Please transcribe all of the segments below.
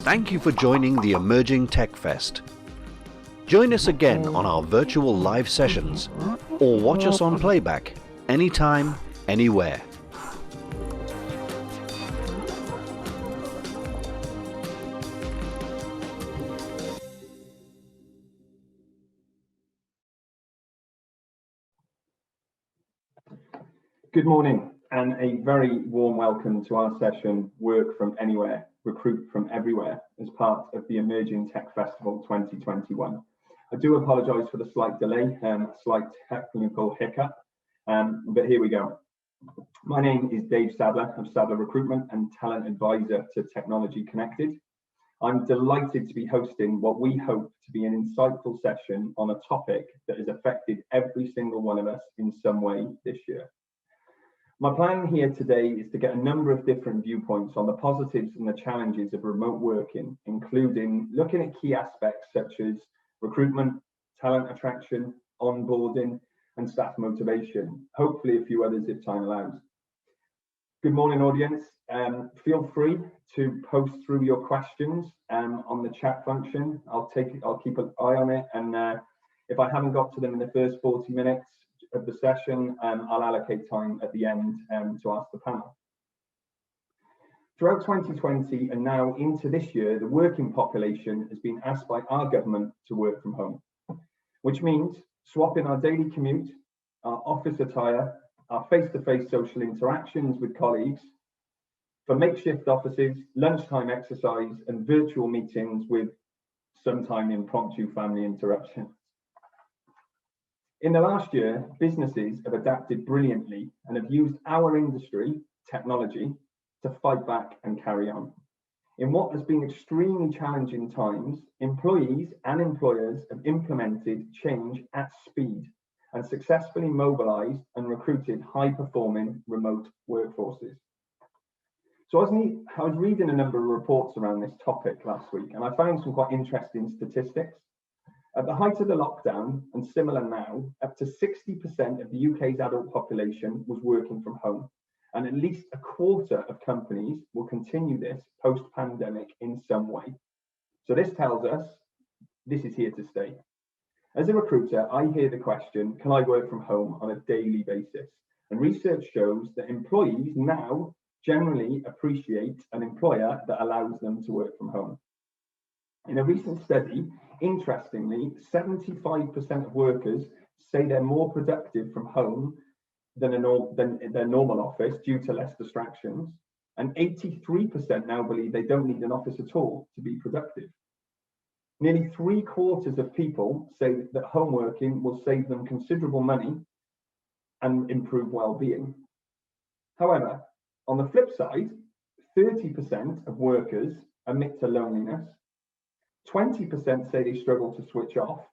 Thank you for joining the Emerging Tech Fest. Join us again on our virtual live sessions or watch us on playback anytime, anywhere. Good morning and a very warm welcome to our session, Work from Anywhere, Recruit from Everywhere, as part of the Emerging Tech Festival 2021. I do apologise for the slight delay, slight technical hiccup, but here we go. My name is Dave Sadler of Sadler Recruitment and Talent Advisor to Technology Connected. I'm delighted to be hosting what we hope to be an insightful session on a topic that has affected every single one of us in some way this year. My plan here today is to get a number of different viewpoints on the positives and the challenges of remote working, including looking at key aspects such as recruitment, talent attraction, onboarding, and staff motivation. Hopefully a few others if time allows. Good morning, audience. Feel free to post through your questions on the chat function. I'll keep an eye on it, and if I haven't got to them in the first 40 minutes of the session, I'll allocate time at the end to ask the panel. Throughout 2020 and now into this year, the working population has been asked by our government to work from home, which means swapping our daily commute, our office attire, our face-to-face social interactions with colleagues for makeshift offices, lunchtime exercise, and virtual meetings with sometime impromptu family interruptions. In the last year, businesses have adapted brilliantly and have used our industry, technology, to fight back and carry on. In what has been extremely challenging times, employees and employers have implemented change at speed and successfully mobilized and recruited high-performing remote workforces. So I was reading a number of reports around this topic last week, and I found some quite interesting statistics. At the height of the lockdown, and similar now, up to 60% of the UK's adult population was working from home, and at least a quarter of companies will continue this post-pandemic in some way. So this tells us this is here to stay. As a recruiter, I hear the question, can I work from home on a daily basis? And research shows that employees now generally appreciate an employer that allows them to work from home. In a recent study, interestingly, 75% of workers say they're more productive from home than their normal office due to less distractions, and 83% now believe they don't need an office at all to be productive. Nearly 3/4 of people say that home working will save them considerable money and improve well-being. However, on the flip side, 30% of workers admit to loneliness, 20% say they struggle to switch off,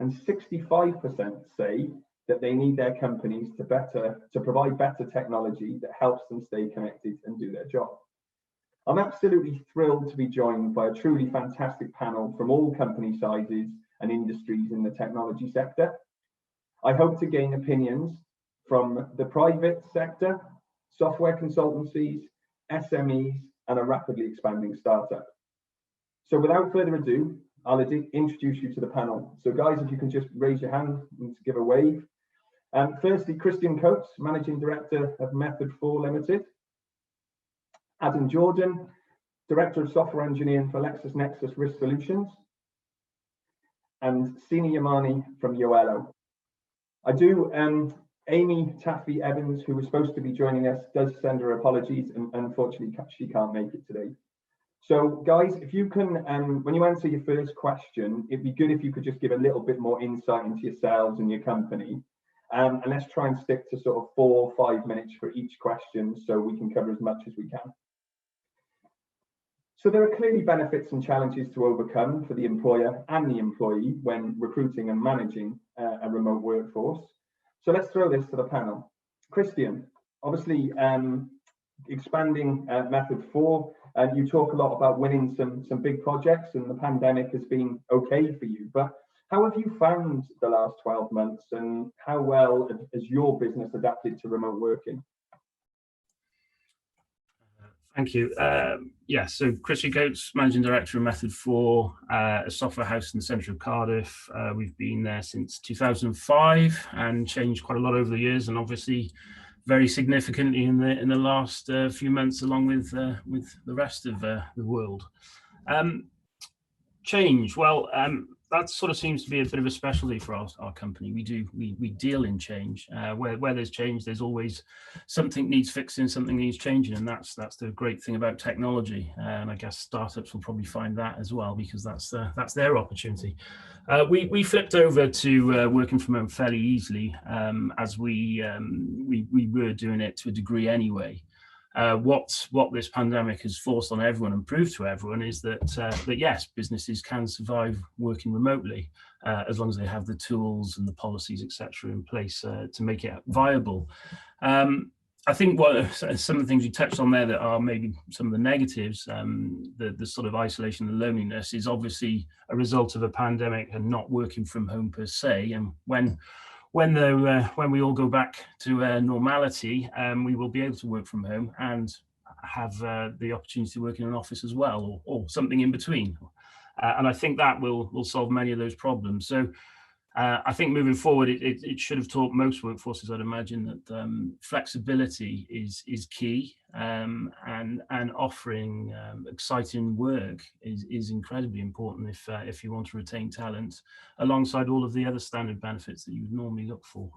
and 65% say that they need their companies to provide better technology that helps them stay connected and do their job. I'm absolutely thrilled to be joined by a truly fantastic panel from all company sizes and industries in the technology sector. I hope to gain opinions from the private sector, software consultancies, SMEs, and a rapidly expanding startup. So without further ado, I'll introduce you to the panel. So guys, if you can just raise your hand and give a wave. Firstly, Christian Coates, Managing Director of Method 4 Limited. Adam Jordan, Director of Software Engineering for LexisNexis Risk Solutions. And Sina Yamani from Yoelo. Amy Taffy Evans, who was supposed to be joining us, does send her apologies, and unfortunately she can't make it today. So guys, if you can, when you answer your first question, it'd be good if you could just give a little bit more insight into yourselves and your company. And let's try and stick to sort of 4 or 5 minutes for each question so we can cover as much as we can. So there are clearly benefits and challenges to overcome for the employer and the employee when recruiting and managing a remote workforce. So let's throw this to the panel. Christian, obviously expanding Method 4, you talk a lot about winning some big projects, and the pandemic has been okay for you, but how have you found the last 12 months, and how well has your business adapted to remote working? Thank you. Yeah, so Chris Goats, Managing Director of Method 4, a software house in the centre of Cardiff. We've been there since 2005 and changed quite a lot over the years, and obviously very significantly in the last few months, along with the rest of the world. Change, well, that sort of seems to be a bit of a specialty for our company. We deal in change. Where there's change, there's always something needs fixing, something needs changing, and that's the great thing about technology. And I guess startups will probably find that as well, because that's their opportunity. We flipped over to working from home fairly easily, as we were doing it to a degree anyway. What this pandemic has forced on everyone and proved to everyone is that yes, businesses can survive working remotely, as long as they have the tools and the policies, etc., in place to make it viable. I think some of the things you touched on there that are maybe some of the negatives, the sort of isolation and loneliness, is obviously a result of a pandemic and not working from home per se. And when we all go back to normality, we will be able to work from home and have the opportunity to work in an office as well, or something in between. And I think that will solve many of those problems. So I think moving forward, it should have taught most workforces, I'd imagine, that flexibility is key, and offering exciting work is incredibly important if you want to retain talent, alongside all of the other standard benefits that you would normally look for.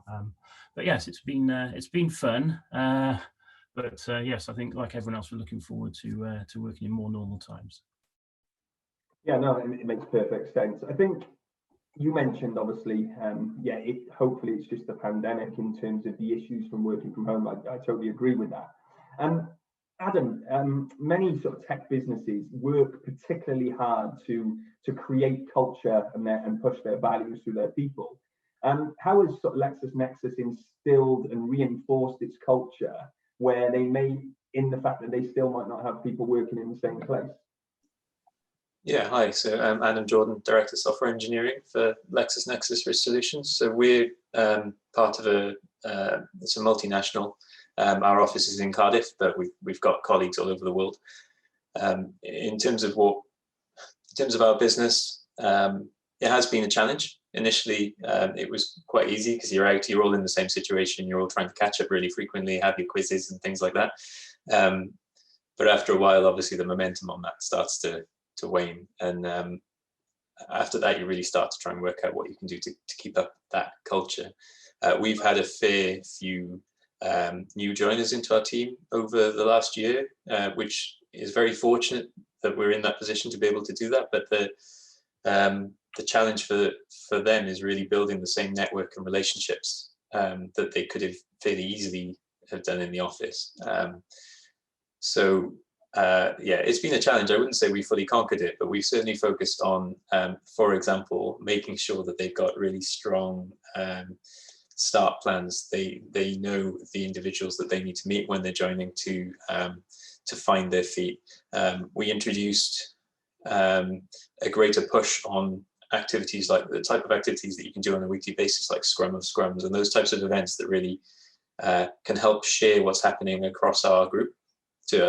But yes, it's been fun. But yes, I think like everyone else, we're looking forward to working in more normal times. Yeah, no, it makes perfect sense. I think you mentioned, obviously, hopefully it's just a pandemic in terms of the issues from working from home. I totally agree with that. Adam, many sort of tech businesses work particularly hard to create culture and push their values through their people. How has sort of LexisNexis instilled and reinforced its culture where they may, in the fact that they still might not have people working in the same place? Yeah, hi. So I'm Adam Jordan, Director of Software Engineering for LexisNexis Risk Solutions. So we're part of it's a multinational. Our office is in Cardiff, but we've got colleagues all over the world. In terms of our business, it has been a challenge. Initially, it was quite easy because you're all in the same situation. You're all trying to catch up really frequently, have your quizzes and things like that. But after a while, obviously, the momentum on that starts to wane, and after that you really start to try and work out what you can do to keep up that culture. We've had a fair few new joiners into our team over the last year, which is very fortunate that we're in that position to be able to do that, but the challenge for them is really building the same network and relationships that they could have fairly easily have done in the office. It's been a challenge. I wouldn't say we fully conquered it, but we've certainly focused on, for example, making sure that they've got really strong start plans. They know the individuals that they need to meet when they're joining to find their feet. We introduced a greater push on activities, like the type of activities that you can do on a weekly basis, like Scrum of Scrums, and those types of events that really can help share what's happening across our group to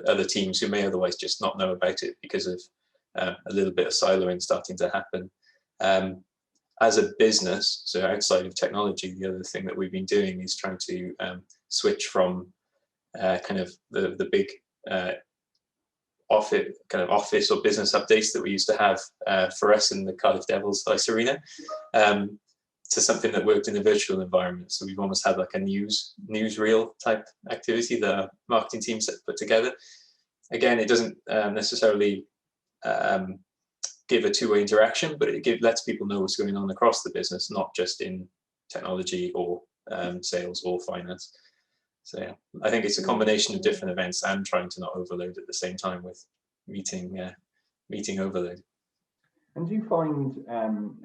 other teams who may otherwise just not know about it because of a little bit of siloing starting to happen. As a business, so outside of technology, the other thing that we've been doing is trying to switch from kind of the big office or business updates that we used to have for us in the Cardiff Devils Ice Arena, to something that worked in a virtual environment. So we've almost had like a newsreel type activity that our marketing team put together. Again, it doesn't necessarily give a two-way interaction, but it lets people know what's going on across the business, not just in technology or sales or finance. So yeah, I think it's a combination of different events and trying to not overload at the same time with meeting overload. And do you find,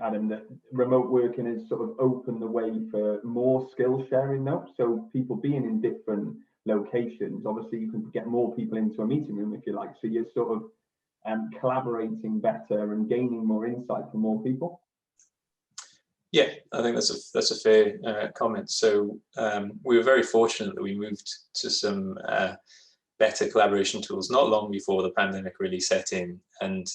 Adam, that remote working has sort of opened the way for more skill sharing now? So people being in different locations, obviously you can get more people into a meeting room if you like. So you're sort of collaborating better and gaining more insight from more people. Yeah, I think that's a fair comment. So we were very fortunate that we moved to some better collaboration tools not long before the pandemic really set in, and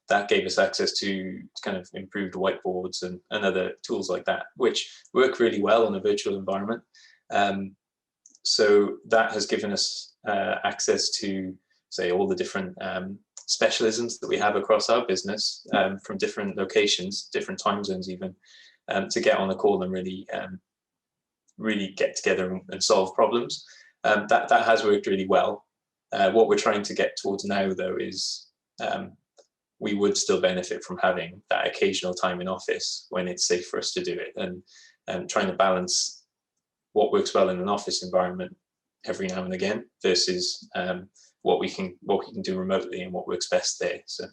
that gave us access to kind of improved whiteboards and other tools like that, which work really well in a virtual environment. So that has given us access to, say, all the different specialisms that we have across our business, from different locations, different time zones even, to get on a call and really get together and solve problems. That has worked really well. What we're trying to get towards now, though, is we would still benefit from having that occasional time in office when it's safe for us to do it, and trying to balance what works well in an office environment every now and again versus what we can do remotely and what works best there. So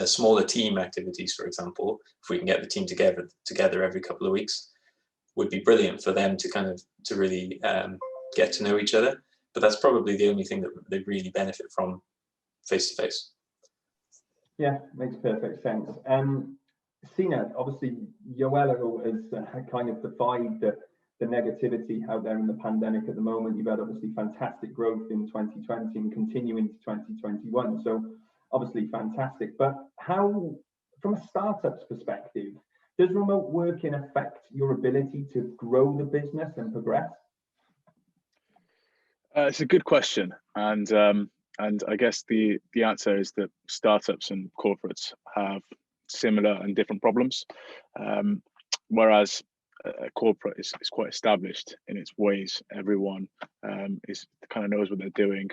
smaller team activities, for example, if we can get the team together every couple of weeks, would be brilliant for them to really get to know each other. But that's probably the only thing that they really benefit from face to face. Yeah, makes perfect sense. Sina, obviously, Yoelo has kind of defied the negativity out there in the pandemic at the moment. You've had obviously fantastic growth in 2020 and continuing to 2021. So obviously fantastic. But how, from a startup's perspective, does remote working affect your ability to grow the business and progress? It's a good question, and I guess the answer is that startups and corporates have similar and different problems, whereas a corporate is quite established in its ways. Everyone is kind of knows what they're doing.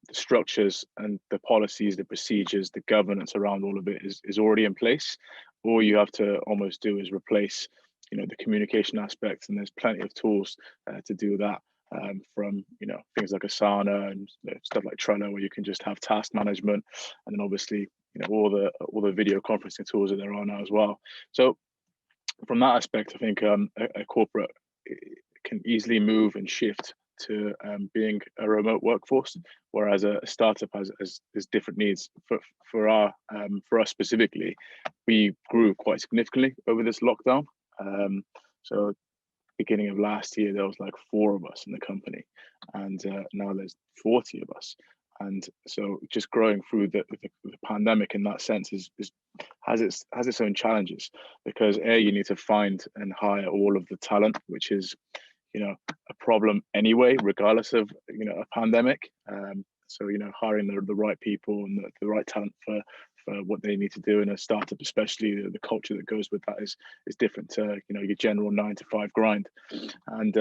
The structures and the policies, the procedures, the governance around all of it is already in place. All you have to almost do is replace, the communication aspects, and there's plenty of tools to do that. From things like Asana and stuff like Trello, where you can just have task management, and then obviously all the video conferencing tools that there are now as well. So from that aspect, I think a corporate can easily move and shift to being a remote workforce, whereas a startup has different needs. For us specifically, we grew quite significantly over this lockdown. So beginning of last year, there was like 4 of us in the company, and now there's 40 of us. And so just growing through the pandemic in that sense has its own challenges, because you need to find and hire all of the talent, which is a problem anyway, regardless of a pandemic. So hiring the right people and the right talent for what they need to do in a startup, especially the culture that goes with that is different to your general 9-to-5 grind. And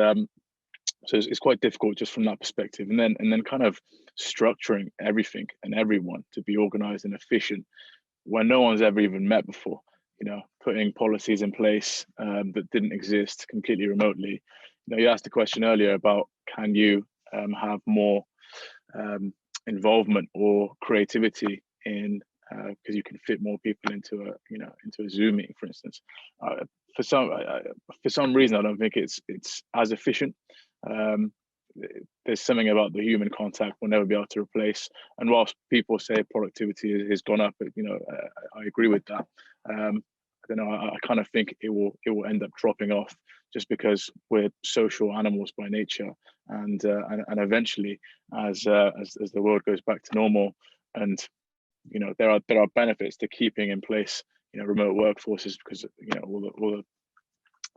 so it's quite difficult just from that perspective, and then kind of structuring everything and everyone to be organized and efficient when no one's ever even met before. Putting policies in place that didn't exist completely remotely. You asked a question earlier about, can you have more involvement or creativity in because you can fit more people into a Zoom meeting, for instance. For some reason, I don't think it's as efficient. There's something about the human contact we'll never be able to replace. And whilst people say productivity has gone up, I agree with that. I don't know. I kind of think it will end up dropping off, just because we're social animals by nature, and eventually, as the world goes back to normal, and there are benefits to keeping in place remote workforces, because all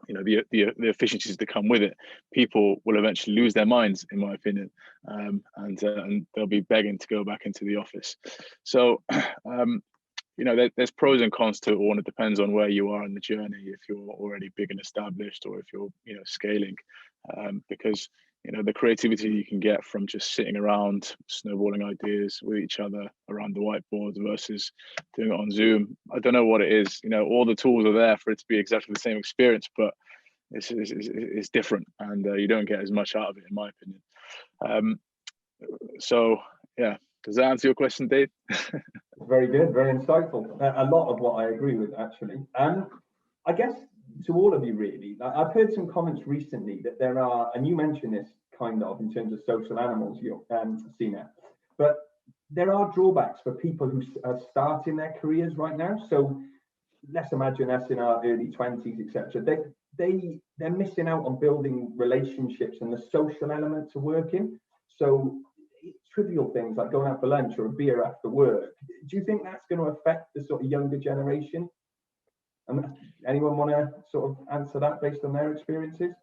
the efficiencies that come with it. People will eventually lose their minds, in my opinion, and they'll be begging to go back into the office. So there's pros and cons to it all, and it depends on where you are in the journey, if you're already big and established, or if you're scaling, because the creativity you can get from just sitting around snowballing ideas with each other around the whiteboard versus doing it on Zoom. I don't know what it is. All the tools are there for it to be exactly the same experience, but it's different, and you don't get as much out of it, in my opinion. So yeah, does that answer your question, Dave? Very good, very insightful. A lot of what I agree with, actually. I guess to all of you, really, I've heard some comments recently that there are, and you mentioned this kind of in terms of social animals, Sina, but there are drawbacks for people who are starting their careers right now. So let's imagine us in our early 20s, etc. They're missing out on building relationships and the social element to working. So trivial things like going out for lunch or a beer after work. Do you think that's going to affect the sort of younger generation? And anyone want to sort of answer that based on their experiences?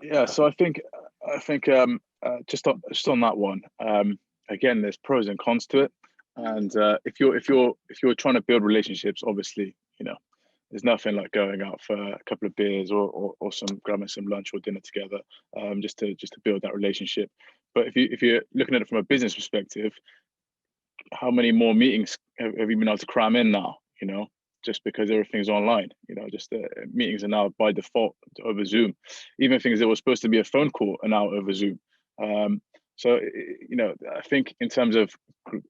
Yeah, so I think just on that one, again, there's pros and cons to it. And if you're trying to build relationships, obviously, there's nothing like going out for a couple of beers or grabbing some lunch or dinner together, just to build that relationship. But if you're looking at it from a business perspective, how many more meetings have you been able to cram in now? Just because everything's online, just meetings are now by default over Zoom. Even things that were supposed to be a phone call are now over Zoom. So, I think in terms of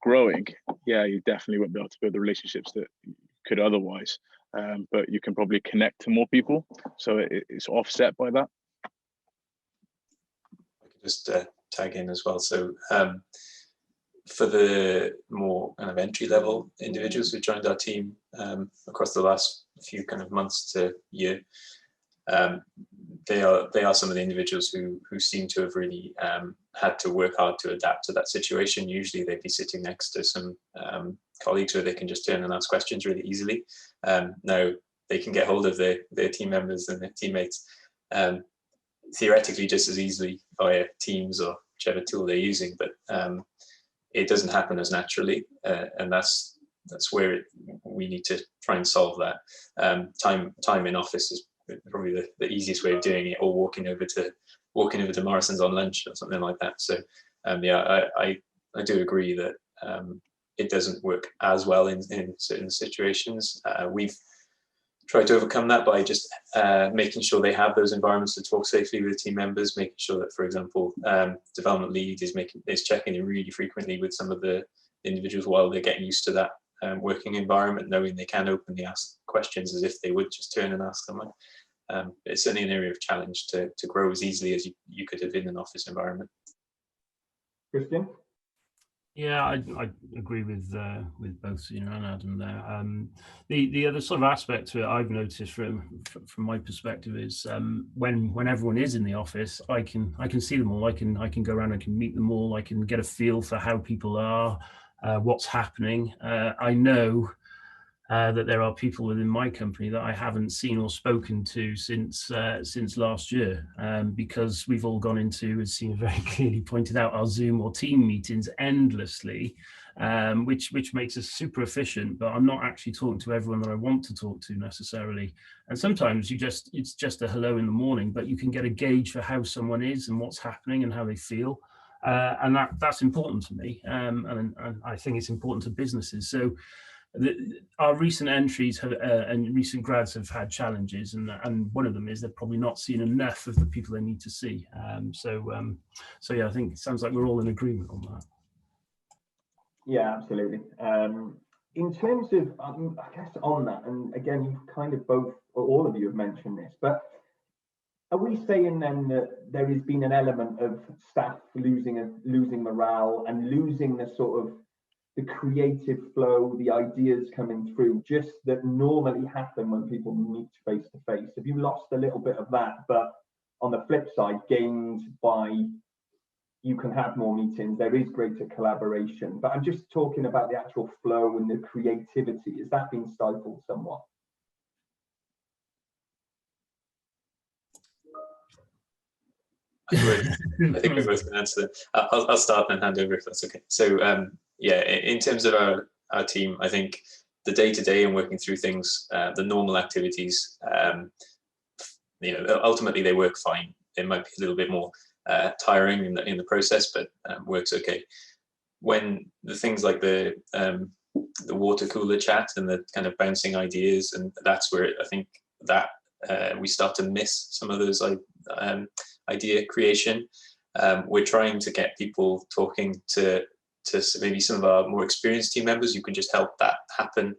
growing, yeah, you definitely won't be able to build the relationships that you could otherwise, but you can probably connect to more people. So it's offset by that. I could just tag in as well. So for the more kind of entry level individuals who joined our team across the last few kind of months to year, they are some of the individuals who seem to have really had to work hard to adapt to that situation. Usually they'd be sitting next to some colleagues where they can just turn and ask questions really easily. Now they can get hold of their team members and their teammates theoretically just as easily via Teams or whichever tool they're using, but it doesn't happen as naturally, and that's where we need to try and solve that. Time in office is probably the easiest way of doing it, or walking over to Morrison's on lunch or something like that. So yeah, I do agree that it doesn't work as well in certain situations. We've tried to overcome that by just making sure they have those environments to talk safely with team members, making sure that, for example, development lead is checking in really frequently with some of the individuals while they're getting used to that working environment, knowing they can openly ask questions as if they would just turn and ask someone. It's certainly an area of challenge to grow as easily as you could have in an office environment. Christian? Yeah, I agree with both Sina and Adam there. The other sort of aspect to it I've noticed from my perspective is when everyone is in the office, I can see them all. I can go around, I can meet them all. I can get a feel for how people are, what's happening. I know that there are people within my company that I haven't seen or spoken to since last year, because we've all gone into, as Sina very clearly pointed out, our Zoom or team meetings endlessly, which makes us super efficient. But I'm not actually talking to everyone that I want to talk to necessarily. And sometimes it's just a hello in the morning, but you can get a gauge for how someone is and what's happening and how they feel. And that's important to me, and I think it's important to businesses. So our recent entries and recent grads have had challenges, and one of them is they're probably not seeing enough of the people they need to see. So yeah, I think it sounds like we're all in agreement on that. Yeah, absolutely. In terms of, I guess on that, and again, you've kind of both, or all of you have mentioned this, but are we saying then that there has been an element of staff losing morale and losing the sort of the creative flow, the ideas coming through, just that normally happen when people meet face to face? Have you lost a little bit of that, but on the flip side, gained by you can have more meetings, there is greater collaboration? But I'm just talking about the actual flow and the creativity. Is that being stifled somewhat? I think we both can answer that. I'll start and hand over if that's okay. So yeah, in terms of our team, I think the day-to-day and working through things, the normal activities, ultimately they work fine. It might be a little bit more tiring in the process, but works okay. When the things like the water cooler chat and the kind of bouncing ideas, and that's where I think that we start to miss some of those idea creation. We're trying to get people talking to maybe some of our more experienced team members who can just help that happen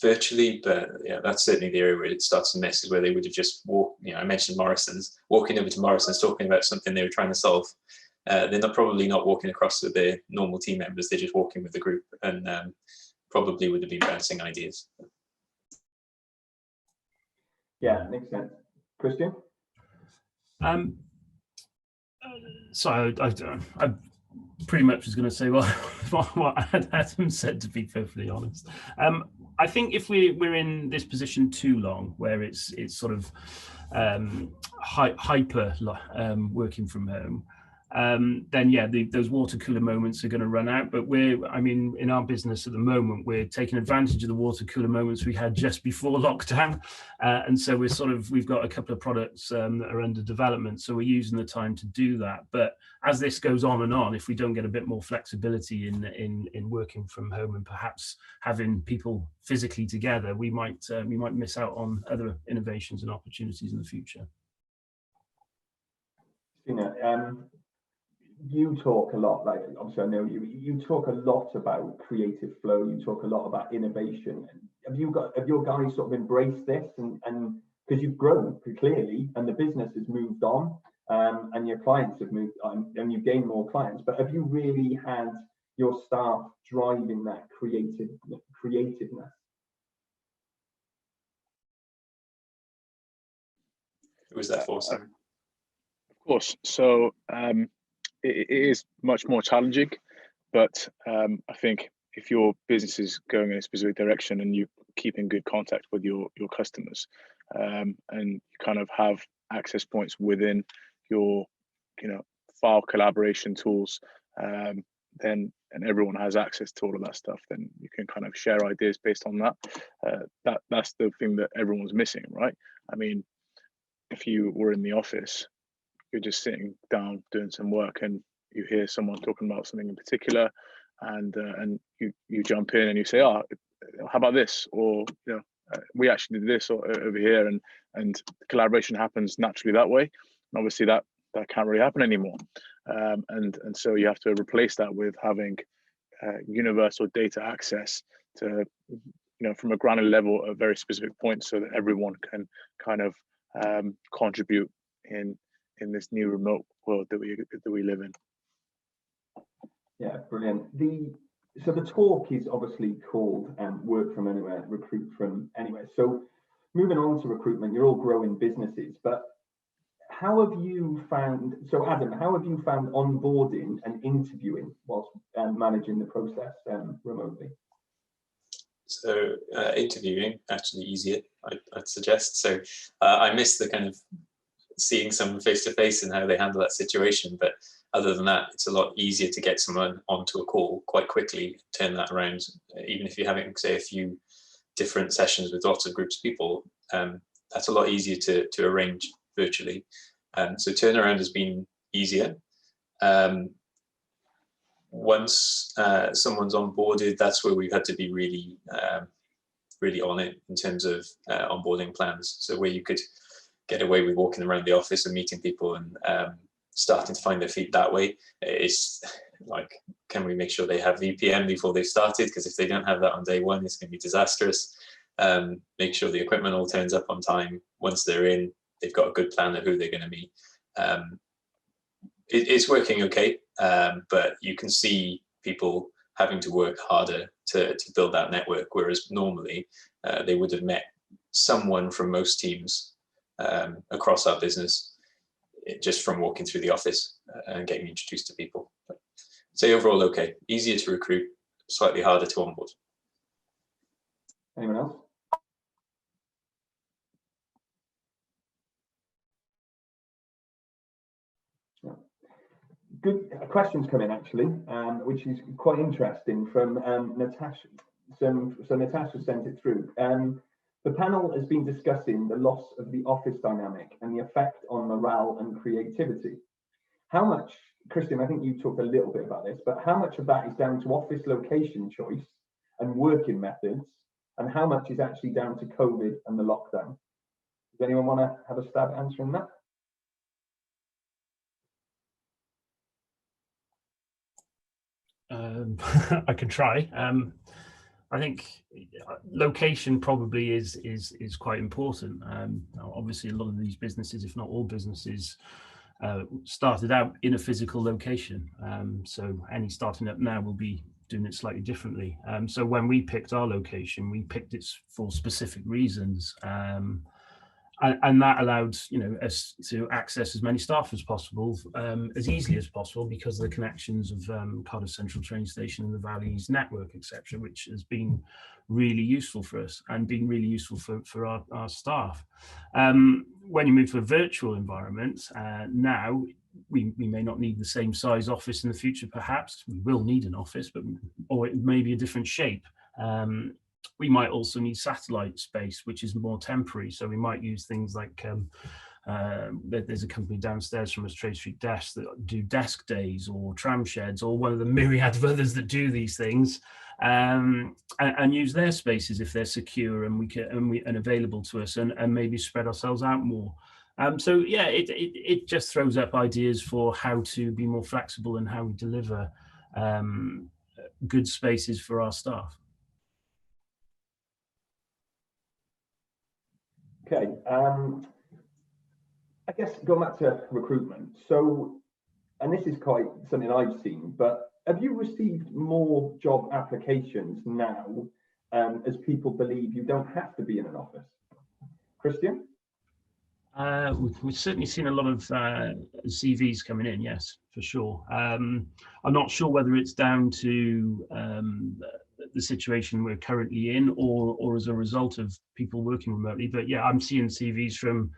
virtually, but yeah, that's certainly the area where it starts to miss, is where they would have just walked, I mentioned Morrison's, walking over to Morrison's talking about something they were trying to solve. They're probably not walking across with their normal team members, they're just walking with the group, and probably would have been bouncing ideas. Yeah, makes sense. Christian? So pretty much was going to say what Adam said, to be perfectly honest. I think if we're in this position too long, where it's sort of hyper working from home, then yeah, those water cooler moments are going to run out. But I mean, in our business at the moment, we're taking advantage of the water cooler moments we had just before lockdown, and so we've got a couple of products that are under development, so we're using the time to do that. But as this goes on and on, if we don't get a bit more flexibility in working from home and perhaps having people physically together, we might miss out on other innovations and opportunities in the future. You talk a lot, like obviously I know you talk a lot about creative flow, you talk a lot about innovation. Have your guys sort of embraced this, and because you've grown clearly and the business has moved on, and your clients have moved on and you've gained more clients, but have you really had your staff driving that creativeness? Who was that for, Sam? Of course. So it is much more challenging, but I think if your business is going in a specific direction and you keep in good contact with your customers, and you kind of have access points within your file collaboration tools, then and everyone has access to all of that stuff, then you can kind of share ideas based on that. That's the thing that everyone's missing, right? I mean, if you were in the office, you're just sitting down doing some work and you hear someone talking about something in particular, and you jump in and you say, oh, how about this, or we actually did this over here, and collaboration happens naturally that way. And obviously that can't really happen anymore, and so you have to replace that with having universal data access to from a granular level at very specific points, so that everyone can kind of contribute in this new remote world that we live in. Yeah, brilliant. So the talk is obviously called Work From Anywhere, Recruit From Anywhere. So moving on to recruitment, you're all growing businesses, but how have you found, so Adam, how have you found onboarding and interviewing whilst managing the process remotely? So interviewing, actually easier, I'd suggest. So I miss the kind of seeing someone face to face and how they handle that situation. But other than that, it's a lot easier to get someone onto a call quite quickly, turn that around. Even if you're having, say, a few different sessions with lots of groups of people, that's a lot easier to arrange virtually. So turnaround has been easier. Once someone's onboarded, that's where we've had to be really, really on it in terms of onboarding plans. So where you could get away with walking around the office and meeting people and starting to find their feet that way, is like, can we make sure they have VPN before they've started? Because if they don't have that on day one, it's going to be disastrous. Make sure the equipment all turns up on time. Once they're in, they've got a good plan of who they're going to meet. It's working okay, but you can see people having to work harder to build that network, whereas normally they would have met someone from most teams across our business just from walking through the office and getting introduced to people. But I'd say overall okay, easier to recruit, slightly harder to onboard. Anyone else? Good questions coming actually, which is quite interesting from Natasha. So Natasha sent it through. The panel has been discussing the loss of the office dynamic and the effect on morale and creativity. How much, Christian, I think you talked a little bit about this, but how much of that is down to office location choice and working methods, and how much is actually down to COVID and the lockdown? Does anyone want to have a stab at answering that? I can try. I think location probably is quite important. Obviously, a lot of these businesses, if not all businesses, started out in a physical location. So any starting up now will be doing it slightly differently. So when we picked our location, we picked it for specific reasons. and that allowed us to access as many staff as possible, as easily as possible, because of the connections of Cardiff Central train station and the Valleys network, etc., which has been really useful for us and been really useful for our staff. When you move to a virtual environment, now we may not need the same size office in the future. Perhaps we will need an office, or it may be a different shape. We might also need satellite space, which is more temporary. So we might use things like, there's a company downstairs from us, Trade Street Desk, that do desk days or tram sheds, or one of the myriad of others that do these things, and use their spaces if they're secure and available to us, and maybe spread ourselves out more. So yeah, it just throws up ideas for how to be more flexible and how we deliver good spaces for our staff. Okay, I guess going back to recruitment. So, and this is quite something I've seen, but have you received more job applications now as people believe you don't have to be in an office? Christian? We've certainly seen a lot of CVs coming in, yes, for sure. I'm not sure whether it's down to the situation we're currently in, or as a result of people working remotely. But yeah, I'm seeing CVs from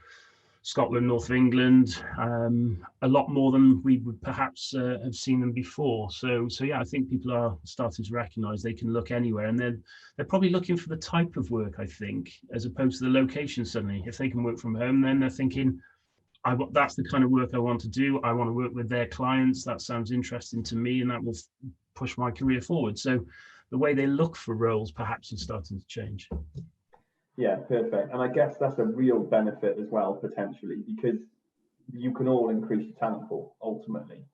Scotland, North of England, a lot more than we would perhaps have seen them before. So yeah, I think people are starting to recognise they can look anywhere, and they're probably looking for the type of work, I think, as opposed to the location. Suddenly, if they can work from home, then they're thinking, that's the kind of work I want to do. I want to work with their clients. That sounds interesting to me, and that will push my career forward. So the way they look for roles perhaps is starting to change. Yeah, perfect. And I guess that's a real benefit as well, potentially, because you can all increase your talent pool ultimately.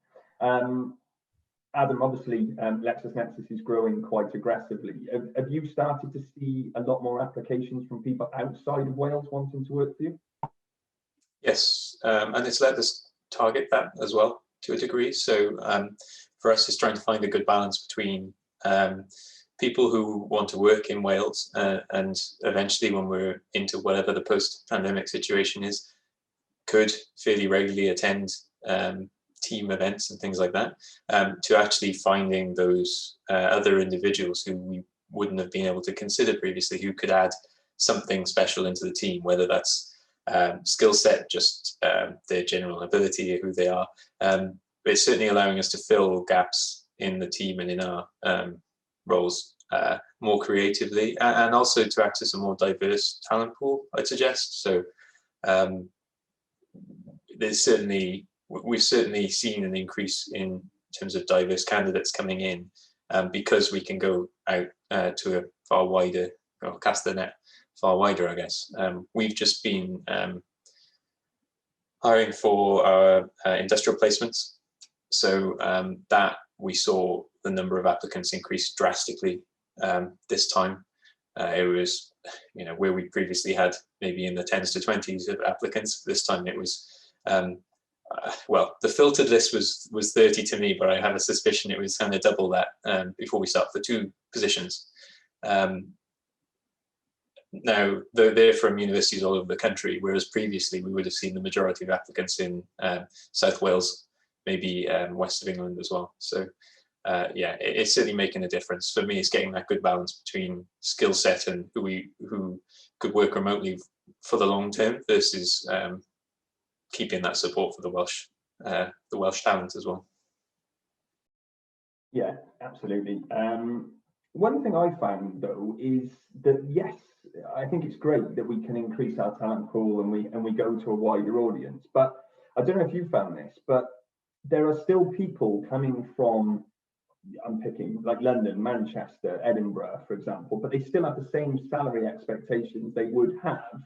Adam, obviously, LexisNexis is growing quite aggressively. Have you started to see a lot more applications from people outside of Wales wanting to work for you? Yes, and it's let us target that as well to a degree. So for us, it's trying to find a good balance between people who want to work in Wales and eventually, when we're into whatever the post-pandemic situation is, could fairly regularly attend team events and things like that, to actually finding those other individuals who we wouldn't have been able to consider previously, who could add something special into the team, whether that's skill set, just their general ability, who they are. It's certainly allowing us to fill gaps in the team and in our roles more creatively, and also to access a more diverse talent pool, I'd suggest. So we've certainly seen an increase in terms of diverse candidates coming in, because we can go out to a far wider, or cast the net far wider, I guess. We've just been hiring for our industrial placements. So that we saw the number of applicants increase drastically this time. It was, where we previously had maybe in the 10s to 20s of applicants. This time it was, well, the filtered list was 30 to me, but I have a suspicion it was kind of double that before we start for 2 positions. Now, they're from universities all over the country, whereas previously we would have seen the majority of applicants in South Wales, maybe west of England as well. So yeah, it's certainly making a difference. For me, it's getting that good balance between skill set and who could work remotely for the long term versus keeping that support for the Welsh talent as well. Yeah, absolutely. One thing I found though is that, yes, I think it's great that we can increase our talent pool and we go to a wider audience. But I don't know if you found this, but there are still people coming from, I'm picking like London, Manchester, Edinburgh, for example, but they still have the same salary expectations they would have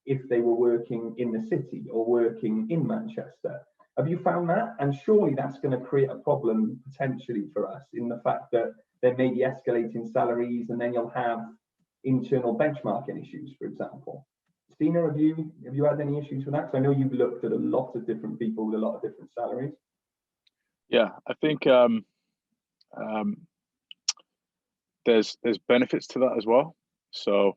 if they were working in the city or working in Manchester. Have you found that? And surely that's going to create a problem potentially for us, in the fact that there may be escalating salaries, and then you'll have internal benchmarking issues, for example. Stina, have you had any issues with that? Because I know you've looked at a lot of different people with a lot of different salaries. Yeah, I think there's benefits to that as well. So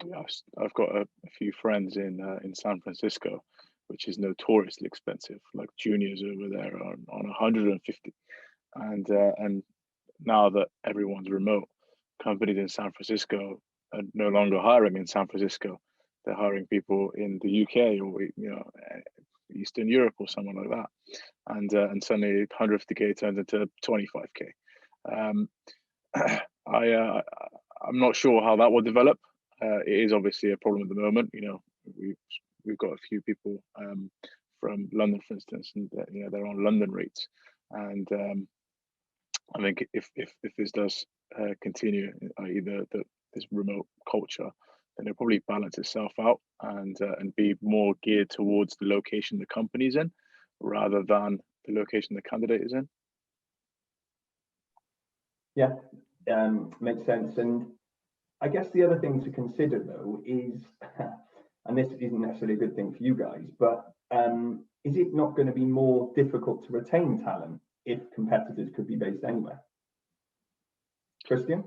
I've got a few friends in San Francisco, which is notoriously expensive. Like juniors over there are on 150, and now that everyone's remote, companies in San Francisco are no longer hiring in San Francisco. They're hiring people in the UK or Eastern Europe or someone like that, and suddenly 150k turns into 25k. I'm not sure how that will develop. It is obviously a problem at the moment. We've got a few people from London, for instance, and they're on London rates, and I think if this does continue, i.e. this remote culture, then it'll probably balance itself out and be more geared towards the location the company's in, rather than the location the candidate is in. Yeah, makes sense. And I guess the other thing to consider though is, and this isn't necessarily a good thing for you guys, but is it not going to be more difficult to retain talent if competitors could be based anywhere? Christian?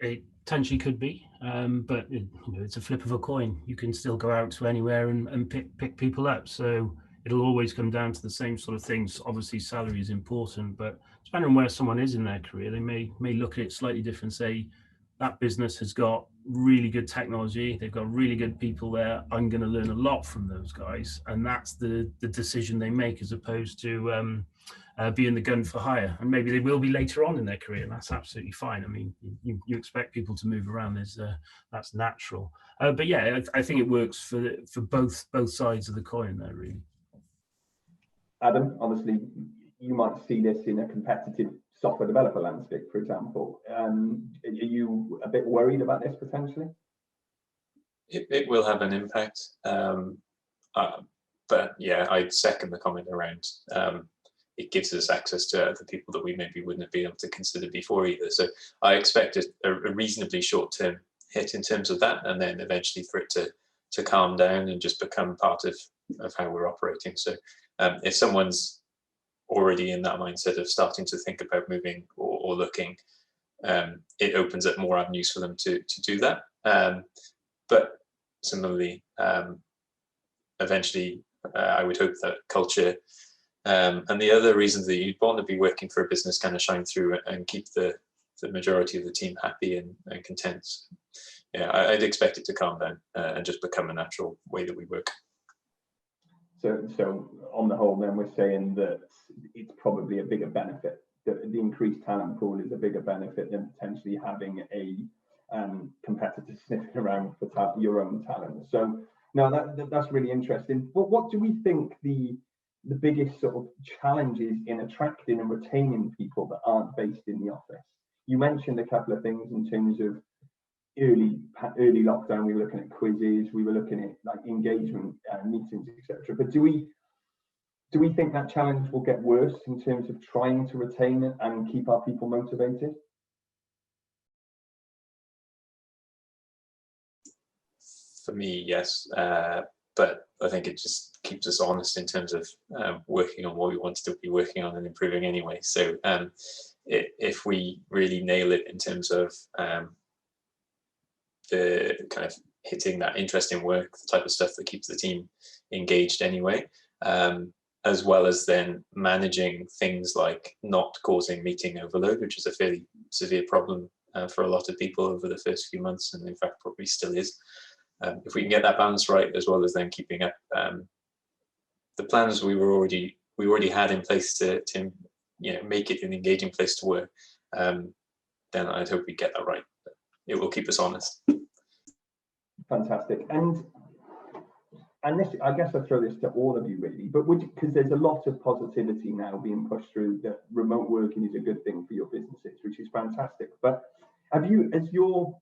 It potentially could be, but it's a flip of a coin. You can still go out to anywhere and pick people up. So it'll always come down to the same sort of things. Obviously, salary is important, but depending on where someone is in their career, they may look at it slightly different. Say that business has got really good technology, they've got really good people there. I'm going to learn a lot from those guys, and that's the decision they make, as opposed to being the gun for hire. And maybe they will be later on in their career, and that's absolutely fine. I mean, you expect people to move around. That's natural. But yeah, I think it works for both sides of the coin there, really. Adam, obviously, you might see this in a competitive software developer landscape, for example. Are you a bit worried about this potentially? It will have an impact. But yeah, I'd second the comment around it gives us access to other people that we maybe wouldn't have been able to consider before either. So I expect a reasonably short-term hit in terms of that, and then eventually for it to calm down and just become part of how we're operating. So if someone's already in that mindset of starting to think about moving or looking, it opens up more avenues for them to do that. But similarly, eventually, I would hope that culture and the other reasons that you'd want to be working for a business kind of shine through and keep the majority of the team happy and content. Yeah, I'd expect it to calm down and just become a natural way that we work. So on the whole, then we're saying that it's probably a bigger benefit. The increased talent pool is a bigger benefit than potentially having a competitor sniffing around for your own talent. So now that's really interesting. But what do we think the biggest sort of challenges in attracting and retaining people that aren't based in the office? You mentioned a couple of things in terms of early lockdown. We were looking at quizzes, we were looking at like engagement meetings, etc. But do we think that challenge will get worse in terms of trying to retain and keep our people motivated? For me, yes, but I think it just keeps us honest in terms of working on what we want to be working on and improving anyway. So if we really nail it in terms of the kind of hitting that interesting work, the type of stuff that keeps the team engaged anyway, as well as then managing things like not causing meeting overload, which is a fairly severe problem for a lot of people over the first few months, and in fact probably still is. If we can get that balance right, as well as then keeping up the plans we already had in place to make it an engaging place to work, then I'd hope we get that right. It will keep us honest. Fantastic. And this, I guess I throw this to all of you really, but because there's a lot of positivity now being pushed through that remote working is a good thing for your businesses, which is fantastic. But has your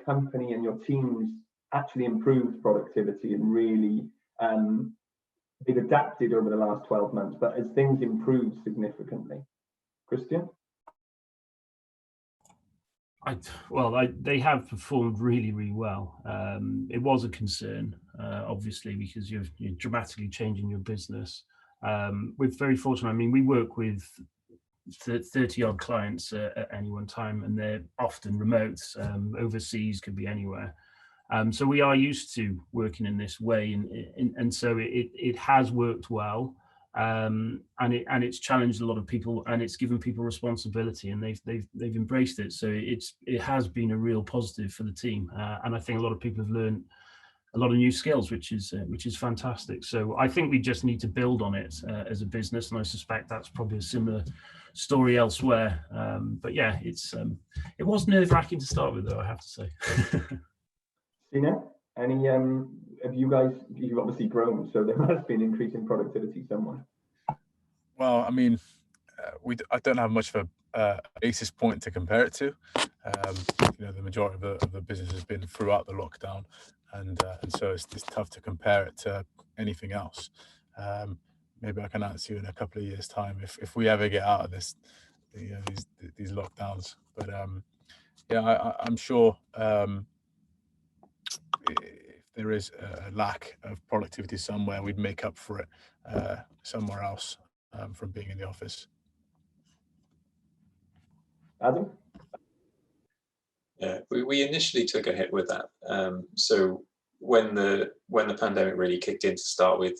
company and your teams actually improved productivity and really they've adapted over the last 12 months, but has things improved significantly? Christian? They have performed really, really well. It was a concern, obviously, because you're dramatically changing your business. We're very fortunate. I mean, we work with 30 odd clients at any one time, and they're often remote, overseas, could be anywhere. So we are used to working in this way, and so it has worked well, and it's challenged a lot of people, and it's given people responsibility, and they've embraced it. So it has been a real positive for the team, and I think a lot of people have learned a lot of new skills, which is fantastic. So I think we just need to build on it as a business, and I suspect that's probably a similar story elsewhere. But yeah, it was nerve-wracking to start with, though, I have to say. Sina, any have you guys? You've obviously grown, so there must be an increase in productivity somewhere. Well, I mean, I don't have much of a basis point to compare it to. The majority of the business has been throughout the lockdown, and so it's tough to compare it to anything else. Maybe I can answer you in a couple of years' time if we ever get out of this, these lockdowns. But I'm sure if there is a lack of productivity somewhere, we'd make up for it somewhere else from being in the office. Adam? Yeah, we initially took a hit with that. So when the pandemic really kicked in to start with,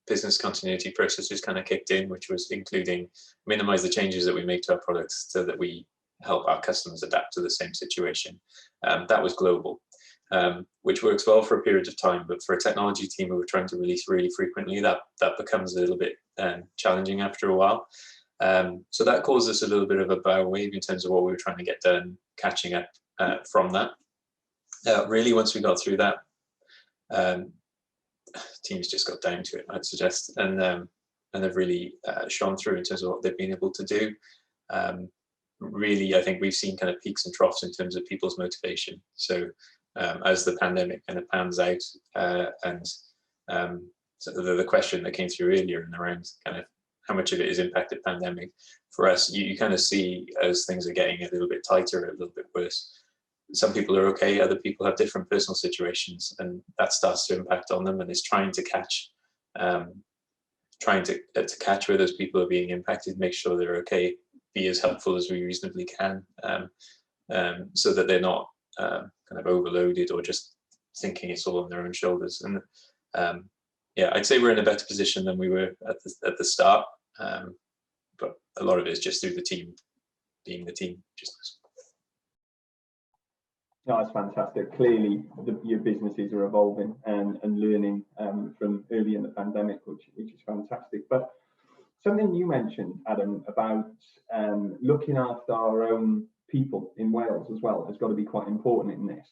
business continuity processes kind of kicked in, which was including minimize the changes that we make to our products so that we help our customers adapt to the same situation. That was global, which works well for a period of time, but for a technology team who were trying to release really frequently, that becomes a little bit challenging after a while. So that caused us a little bit of a bow wave in terms of what we were trying to get done, catching up from that. Really, once we got through that, teams just got down to it, I'd suggest, and they've really shone through in terms of what they've been able to do. Really, I think we've seen kind of peaks and troughs in terms of people's motivation. So as the pandemic kind of pans out, and so the question that came through earlier and around kind of how much of it is impacted pandemic, for us, you kind of see as things are getting a little bit tighter, a little bit worse. Some people are okay, other people have different personal situations, and that starts to impact on them, and it's trying to catch where those people are being impacted, make sure they're okay, be as helpful as we reasonably can, so that they're not kind of overloaded or just thinking it's all on their own shoulders. And yeah, I'd say we're in a better position than we were at the start, but a lot of it is just through the team being the team. No, that's fantastic. Clearly, your businesses are evolving and learning from early in the pandemic, which is fantastic. But something you mentioned, Adam, about looking after our own people in Wales as well has got to be quite important in this.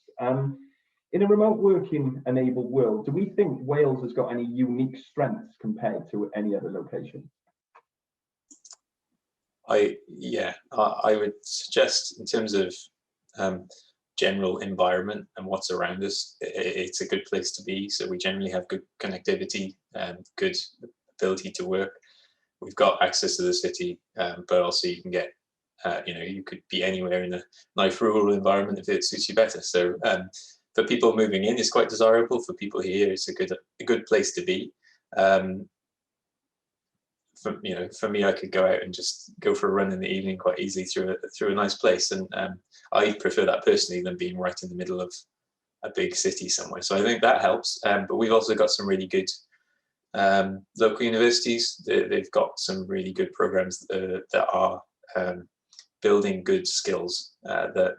In a remote working enabled world, do we think Wales has got any unique strengths compared to any other location? I would suggest in terms of general environment and what's around us, it's a good place to be. So we generally have good connectivity and good ability to work. We've got access to the city, but also you can get, you could be anywhere in a nice rural environment if it suits you better. So for people moving in, it's quite desirable. For people here, it's a good place to be. For me, I could go out and just go for a run in the evening quite easily through a nice place, and I prefer that personally than being right in the middle of a big city somewhere. So I think that helps. But we've also got some really good local universities. They've got some really good programs that are building good skills that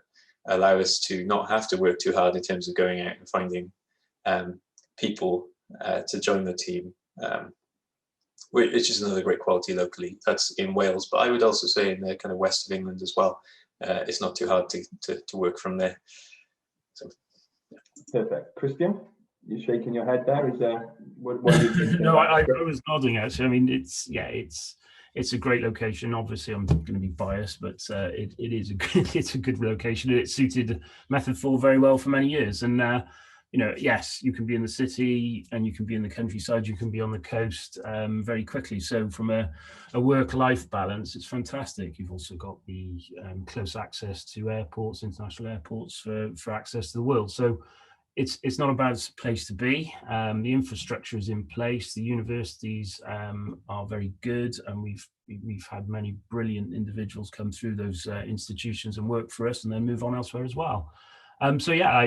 allow us to not have to work too hard in terms of going out and finding people to join the team. Which is another great quality locally. That's in Wales, but I would also say in the kind of west of England as well. It's not too hard to work from there. So, yeah. Perfect. Christian, you're shaking your head there. Is there what are you thinking? No, I was nodding actually. I mean, it's a great location. Obviously, I'm going to be biased, but it's a good location. It suited Method 4 very well for many years, and yes, you can be in the city and you can be in the countryside, you can be on the coast very quickly. So from a work-life balance, it's fantastic. You've also got the close access to airports, international airports for access to the world. So it's not a bad place to be. The infrastructure is in place. The universities are very good, and we've had many brilliant individuals come through those institutions and work for us, and then move on elsewhere as well. So yeah,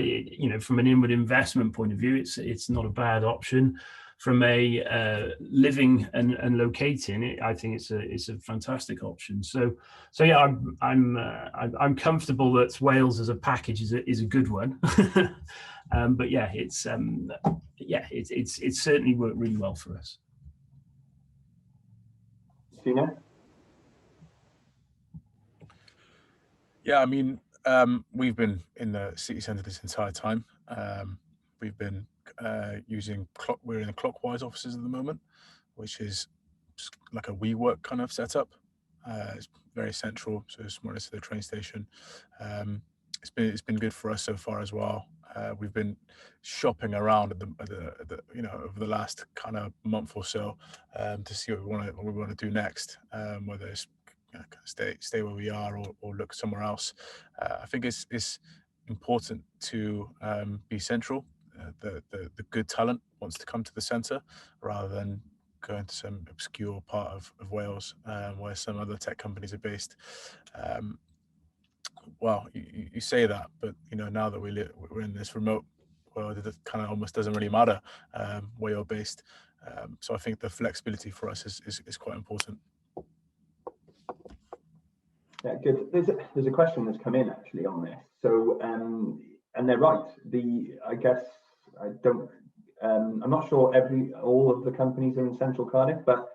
from an inward investment point of view, it's not a bad option. From a living and locating, I think it's a fantastic option. So yeah, I'm comfortable that Wales as a package is a good one. But yeah, it's certainly worked really well for us. Sina? Yeah, I mean, we've been in the city centre this entire time. We've been we're in the Clockwise offices at the moment, which is like a WeWork kind of setup. It's very central, so it's more next to the train station. It's been good for us so far as well. We've been shopping around at the over the last kind of month or so to see what we want to do next, whether it's stay where we are or look somewhere else. I think it's important to be central. The good talent wants to come to the centre rather than going to some obscure part of Wales where some other tech companies are based. Well, you say that, but now that we're in this remote world, it kind of almost doesn't really matter where you're based. So I think the flexibility for us is quite important. Yeah, good. There's a question that's come in actually on this. So and they're right. I'm not sure all of the companies are in central Cardiff, but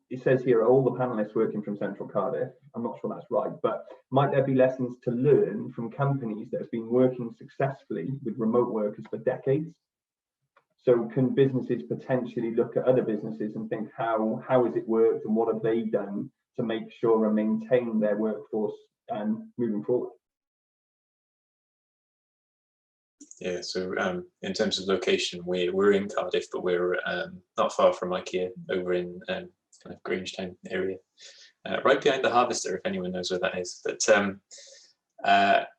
it says here, all the panelists working from central Cardiff. I'm not sure that's right, but might there be lessons to learn from companies that have been working successfully with remote workers for decades? So can businesses potentially look at other businesses and think, how has it worked and what have they done to make sure and maintain their workforce moving forward? Yeah, so in terms of location, we're in Cardiff, but we're not far from IKEA, over in kind of Grangetown area, right behind the Harvester, if anyone knows where that is. But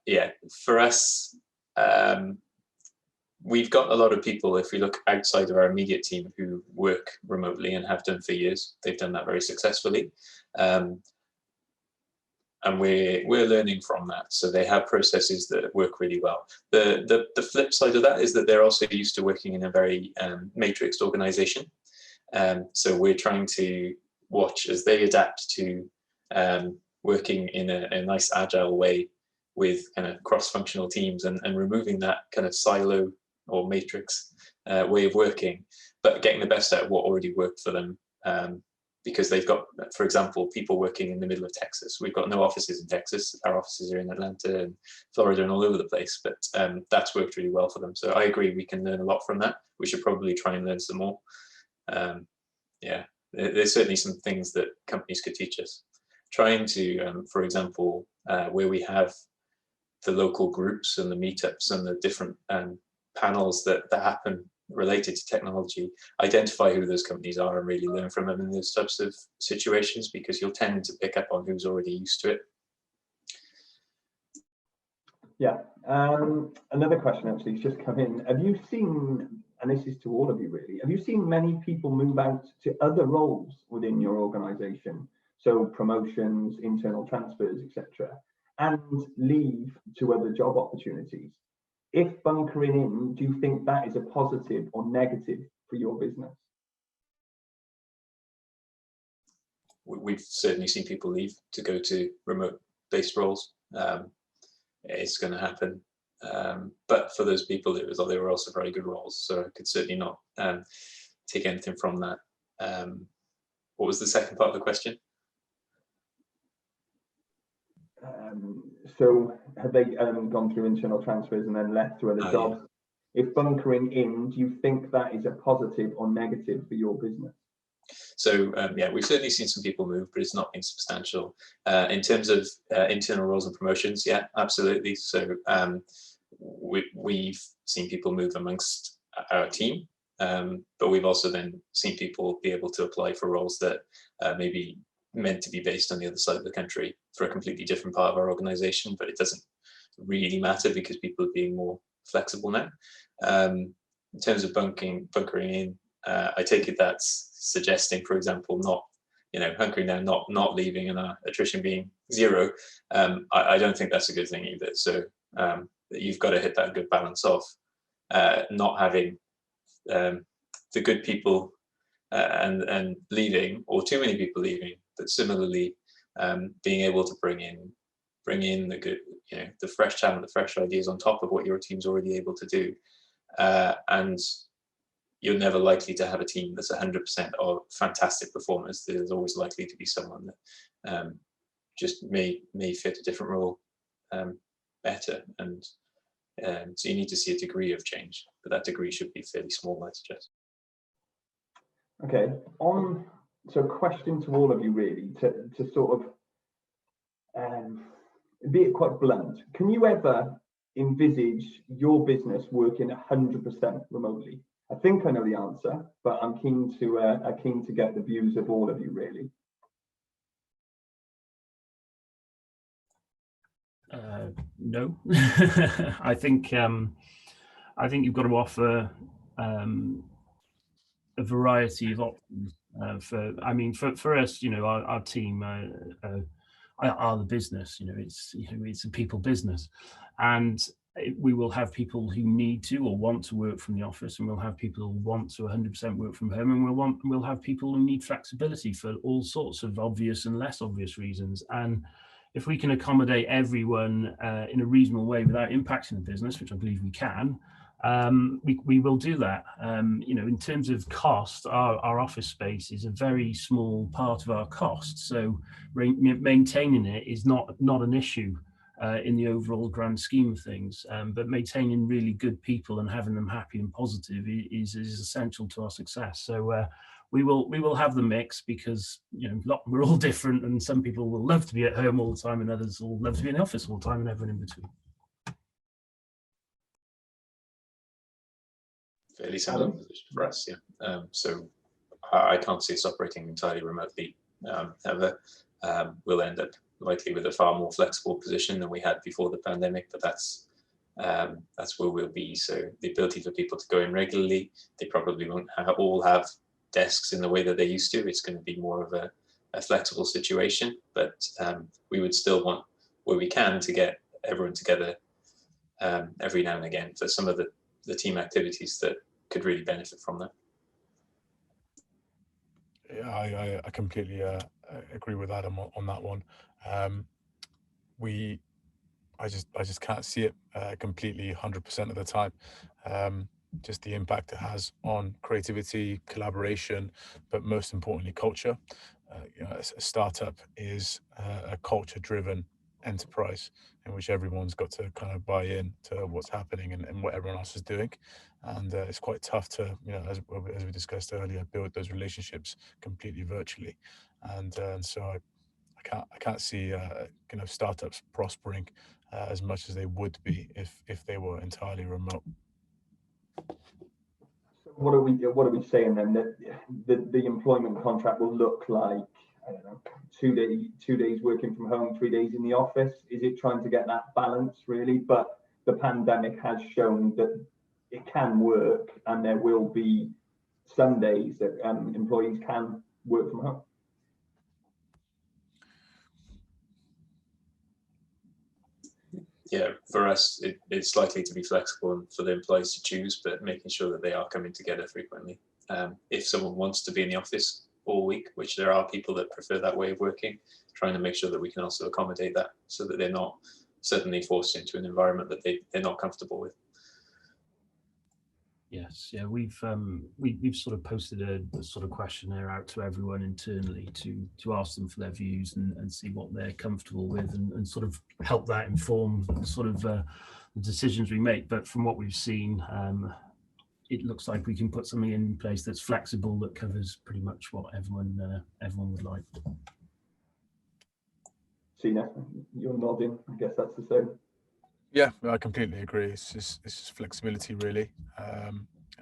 yeah, for us, we've got a lot of people, if we look outside of our immediate team, who work remotely and have done for years. They've done that very successfully. And we're learning from that. So they have processes that work really well. The flip side of that is that they're also used to working in a very matrixed organization. So we're trying to watch as they adapt to working in a nice agile way with kind of cross-functional teams and removing that kind of silo or matrix way of working, but getting the best out of what already worked for them. Because they've got, for example, people working in the middle of Texas. We've got no offices in Texas. Our offices are in Atlanta and Florida and all over the place, but that's worked really well for them. So I agree, we can learn a lot from that. We should probably try and learn some more. Yeah, there's certainly some things that companies could teach us. Trying to, for example, where we have the local groups and the meetups and the different panels that happen related to technology, identify who those companies are and really learn from them in those types of situations, because you'll tend to pick up on who's already used to it. Yeah, another question actually has just come in. Have you seen, and this is to all of you really, have you seen many people move out to other roles within your organization? So promotions, internal transfers, etc., and leave to other job opportunities? If bunkering in, do you think that is a positive or negative for your business? We've certainly seen people leave to go to remote-based roles. It's going to happen. But for those people, they were also very good roles. So I could certainly not take anything from that. What was the second part of the question? So have they gone through internal transfers and then left to other jobs? Yeah. If bunkering in, do you think that is a positive or negative for your business? So yeah, we've certainly seen some people move, but it's not been substantial. In terms of internal roles and promotions, yeah, absolutely. So we've seen people move amongst our team, but we've also then seen people be able to apply for roles that maybe meant to be based on the other side of the country for a completely different part of our organization, but it doesn't really matter because people are being more flexible now. In terms of bunkering in, I take it that's suggesting, for example, not, hunkering down, not leaving, and attrition being 0. I don't think that's a good thing either. So you've got to hit that good balance of not having the good people and leaving, or too many people leaving, but similarly being able to bring in the good, the fresh talent, the fresh ideas on top of what your team's already able to do. And you're never likely to have a team that's 100% of fantastic performers. There's always likely to be someone that just may fit a different role better. And so you need to see a degree of change, but that degree should be fairly small, I suggest. Okay, so question to all of you really, to sort of be it quite blunt. Can you ever envisage your business working 100% remotely? I think I know the answer, but I'm keen to get the views of all of you really. No, I think you've got to offer a variety of options. For us, our team are the business. It's a people business, and we will have people who need to or want to work from the office, and we'll have people who want to 100% work from home, and we'll have people who need flexibility for all sorts of obvious and less obvious reasons. And if we can accommodate everyone in a reasonable way without impacting the business, which I believe we can, we will do that. In terms of cost, our office space is a very small part of our cost, so maintaining it is not an issue in the overall grand scheme of things. But maintaining really good people and having them happy and positive is essential to our success. So we will have the mix, because we're all different, and some people will love to be at home all the time, and others will love to be in the office all the time, and everyone in between. Fairly similar position for us, yeah. So I can't see us operating entirely remotely ever. We'll end up likely with a far more flexible position than we had before the pandemic, but that's where we'll be. So the ability for people to go in regularly, they probably won't all have desks in the way that they used to. It's going to be more of a flexible situation, but we would still want, where we can, to get everyone together every now and again for some of the team activities that could really benefit from that. Yeah, I completely agree with Adam on that one. I just can't see it completely 100% of the time. Just the impact it has on creativity, collaboration, but most importantly, culture. A startup is a culture-driven enterprise in which everyone's got to kind of buy in to what's happening and what everyone else is doing, and it's quite tough to, as we discussed earlier, build those relationships completely virtually, and so I can't see startups prospering as much as they would be if they were entirely remote. So what are we saying then, that the employment contract will look like, I don't know, 2 days working from home, 3 days in the office? Is it trying to get that balance really? But the pandemic has shown that it can work, and there will be some days that employees can work from home. Yeah, for us, it's likely to be flexible and for the employees to choose, but making sure that they are coming together frequently. If someone wants to be in the office all week, which there are people that prefer that way of working, trying to make sure that we can also accommodate that, so that they're not suddenly forced into an environment that they're not comfortable with. Yes, yeah, we've sort of posted a sort of questionnaire out to everyone internally to ask them for their views and see what they're comfortable with, and sort of help that inform sort of the decisions we make. But from what we've seen, it looks like we can put something in place that's flexible, that covers pretty much what everyone would like. Sina, you're nodding. I guess that's the same. Yeah, I completely agree. It's just flexibility, really.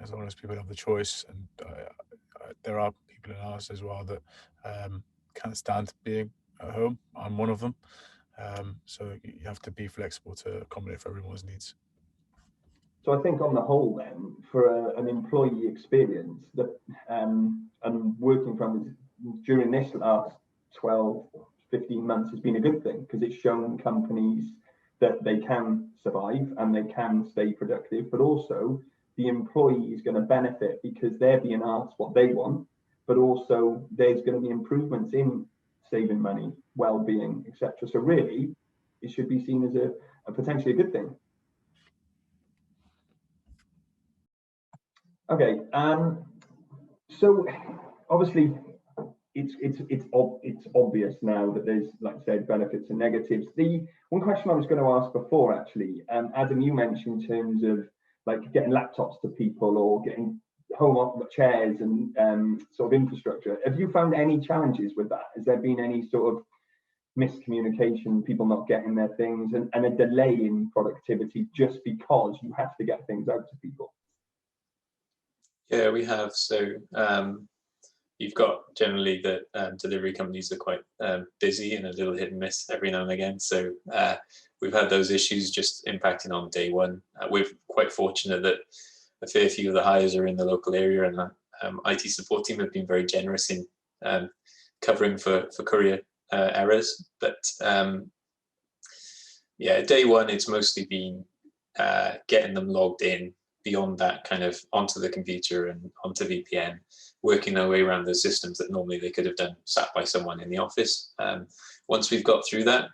As long as people have the choice, and there are people in ours as well that can't stand being at home. I'm one of them. So you have to be flexible to accommodate for everyone's needs. So I think on the whole then, for an employee experience that I'm working from during this last 12, 15 months has been a good thing, because it's shown companies that they can survive and they can stay productive, but also the employee is going to benefit because they're being asked what they want, but also there's going to be improvements in saving money, well-being, etc. So really, it should be seen as a potentially a good thing. Okay, so obviously it's obvious now that there's, like I said, benefits and negatives. The one question I was going to ask before, actually, Adam, you mentioned in terms of like getting laptops to people or getting home chairs and sort of infrastructure. Have you found any challenges with that? Has there been any sort of miscommunication, people not getting their things, and a delay in productivity just because you have to get things out to people? Yeah, we have. So you've got generally that delivery companies are quite busy and a little hit and miss every now and again. So we've had those issues just impacting on day one. We're quite fortunate that a fair few of the hires are in the local area, and the IT support team have been very generous in covering for courier errors. But yeah, day one, it's mostly been getting them logged in, beyond that kind of onto the computer and onto VPN, working their way around those systems that normally they could have done sat by someone in the office. Once we've got through that,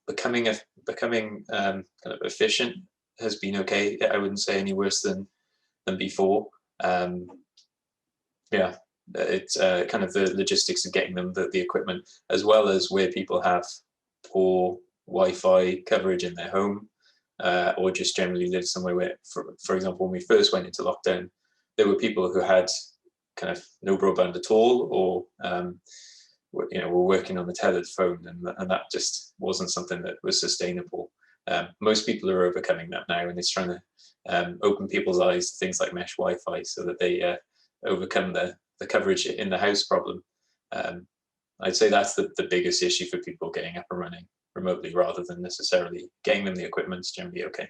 becoming kind of efficient has been okay. I wouldn't say any worse than before. Yeah, it's kind of the logistics of getting them the equipment, as well as where people have poor Wi-Fi coverage in their home. Or just generally live somewhere where, for example, when we first went into lockdown, there were people who had kind of no broadband at all, or were working on the tethered phone, and that just wasn't something that was sustainable. Most people are overcoming that now, and it's trying to open people's eyes to things like mesh Wi-Fi so that they overcome the coverage in the house problem. I'd say that's the biggest issue for people getting up and running remotely, rather than necessarily getting them the equipment's generally okay.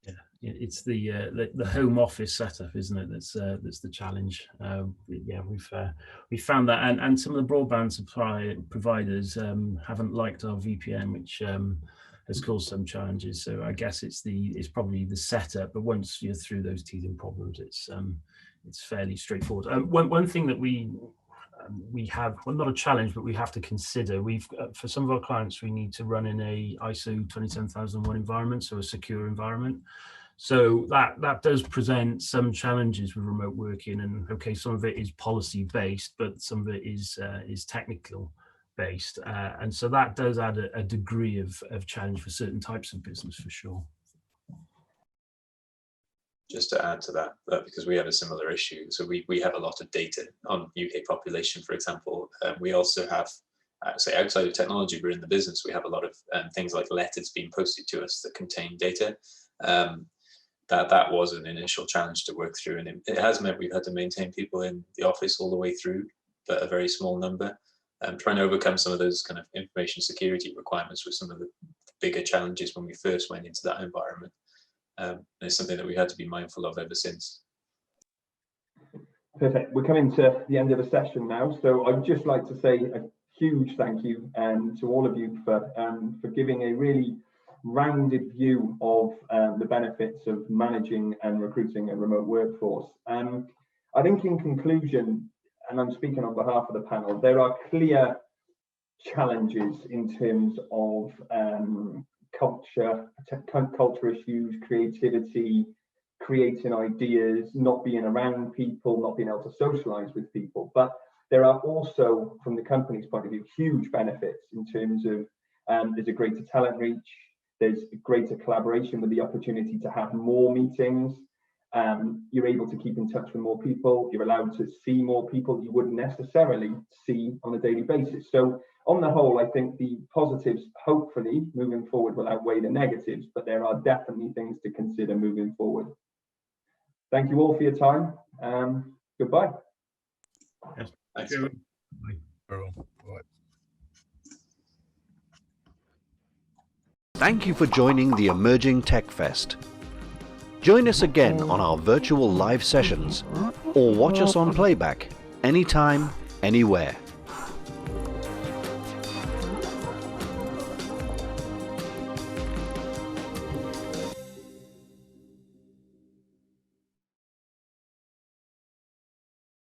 Yeah, it's the home office setup, isn't it? That's the challenge. Yeah, we've found that, and some of the broadband providers haven't liked our VPN, which has caused some challenges. So I guess it's probably the setup, but once you're through those teething problems, it's fairly straightforward. One thing that we have, well, not a challenge, but we have to consider, for some of our clients, we need to run in a ISO 27001 environment, so a secure environment. So that does present some challenges with remote working, and okay, some of it is policy based, but some of it is technical based, and so that does add a degree of challenge for certain types of business, for sure. Just to add to that, because we have a similar issue. So we have a lot of data on UK population, for example. We also have, say, outside of technology, we're in the business. We have a lot of things like letters being posted to us that contain data. That was an initial challenge to work through, and it has meant we've had to maintain people in the office all the way through, but a very small number. Trying to overcome some of those kind of information security requirements was some of the bigger challenges when we first went into that environment. And it's something that we had to be mindful of ever since. Perfect. We're coming to the end of the session now, so I'd just like to say a huge thank you to all of you for giving a really rounded view of the benefits of managing and recruiting a remote workforce. I think in conclusion, and I'm speaking on behalf of the panel, there are clear challenges in terms of culture issues, creativity, creating ideas, not being around people, not being able to socialize with people. But there are also, from the company's point of view, huge benefits in terms of there's a greater talent reach, there's greater collaboration with the opportunity to have more meetings, you're able to keep in touch with more people, you're allowed to see more people you wouldn't necessarily see on a daily basis. So on the whole, I think the positives, hopefully, moving forward will outweigh the negatives, but there are definitely things to consider moving forward. Thank you all for your time. Goodbye. Yes. Thanks. Very well. Right. Thank you for joining the Emerging Tech Fest. Join us again on our virtual live sessions or watch us on playback anytime, anywhere.